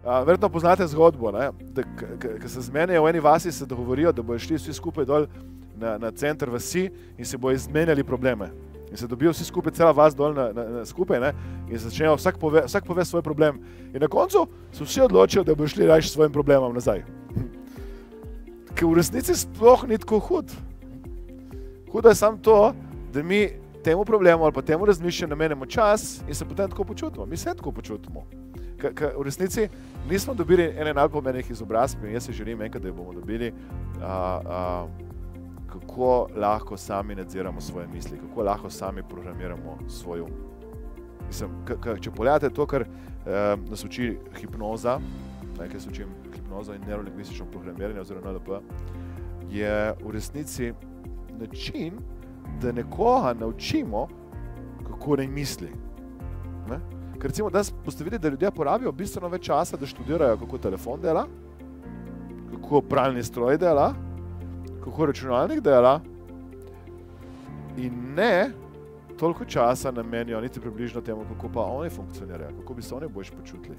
Verjetno poznate zgodbo, ko se zmenijo v eni vasi, se dogovorijo, da bojo šli vsi skupaj dol na center vasi in se bojo izmenjali probleme. In se dobijo vsi skupaj, cela vas dol skupaj, ne? In začnejo, vsak pove svoj problem. In na koncu so vsi odločijo, da bojo šli rajši s svojim problemom nazaj. Ker v resnici sploh ni tako hud. Hudo je samo to, da mi temu problemu ali pa temu razmišljanju namenimo čas in se potem tako počutimo. Mi se tako počutimo. Ker v resnici nismo dobili ene najpomembnejših izobrazb in jaz si želim enkrat, da jo bomo dobili, kako lahko sami nadziramo svoje misli, kako lahko sami programiramo svoj um. Mislim, če pogledate to, kar nas uči hipnoza, ker se učim hipnozo in neurolingvistično programiranje oziroma NLP, je v resnici način, da nekoga naučimo, kako naj misli. Ne? Ker recimo danes boste videli, da ljudje porabijo bistveno več časa, da študirajo, kako telefon dela, kako pralni stroj dela, kako računalnik dela in ne toliko časa namenijo niti približno temu, kako pa oni funkcionirajo, kako bi se oni boljše počutili.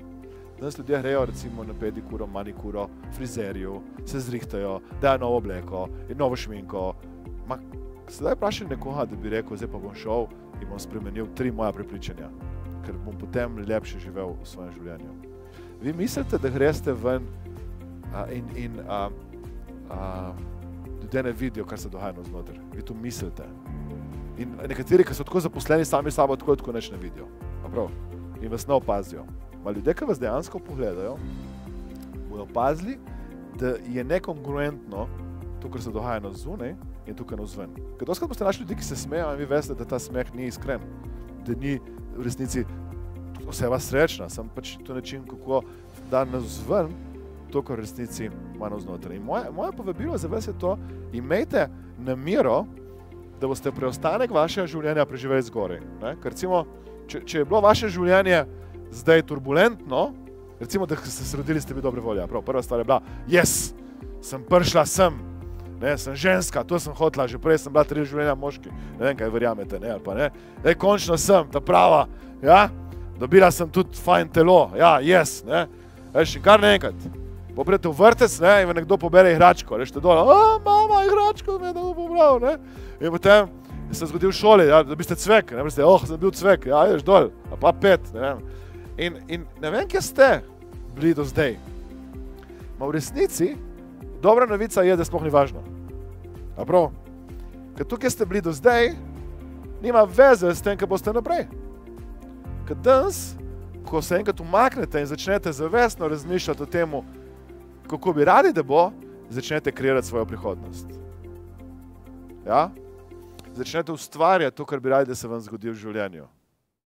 Danes ljudje grejo recimo na pedikuro, manikuro, frizerju, se zrihtajo, dajo novo obleko in novo šminko. Sedaj vprašaj nekoga, da bi rekel, zdaj pa bom šel in bom spremenil 3 moja prepričanja, ker bom potem lepše živel v svojem življenju. Vi mislite, da greste ven in ljudje ne vidijo, kar se dogaja navznoter. Vi to mislite. In nekateri, ki so tako zaposleni sami sabo, tako nič ne vidijo. In vas ne opazijo. Ljudje, ki vas dejansko pogledajo, bodo opazili, da je nekongruentno to, kar se dogaja navzunaj in tukaj navzven. Ker doskrat boste našli ljudi, ki se smejo in vi veste, da ta smeh ni iskren, da ni v resnici oseba srečna, sem pač to način, kako da navzven to, kar v resnici ima navznotraj. In moje povabilo za vas je to, imejte namero, da boste preostanek vašega življenja preživeli zgoraj. Ker recimo, če je bilo vaše življenje zdaj turbulentno, recimo, da ste se rodili, ste bili dobre volje. Prva stvar je bila, yes, sem prišla sem, sem ženska, to sem hotela, že prej sem bila 3 življenja moški, ne vem, kaj verjamete, ali pa ne. Končno sem, ta prava, ja, dobila sem tudi fajn telo, ja, yes, ne. Veš, in kar naenkrat, poprijete v vrtec, ne, in nekdo pobere igračko, rečete dole, mama, igračko mi je nekdo pobral, ne. In potem se zgodi v šoli, ja, da biste cvek, ne, mislite, sem bil cvek, ja, ideš dol, a pa 5, ne vem. In ne vem, kje ste bili do zdaj. Ma v resnici, dobra novica je, da sploh ni važno. A prav? Ker tukaj ste bili do zdaj, nima veze s tem, kaj boste naprej. Ker danes, ko se enkrat umaknete in začnete zavestno razmišljati o temu, kako bi radi, da bo, začnete kreirati svojo prihodnost. Ja? Začnete ustvarjati to, kar bi radi, da se vam zgodi v življenju.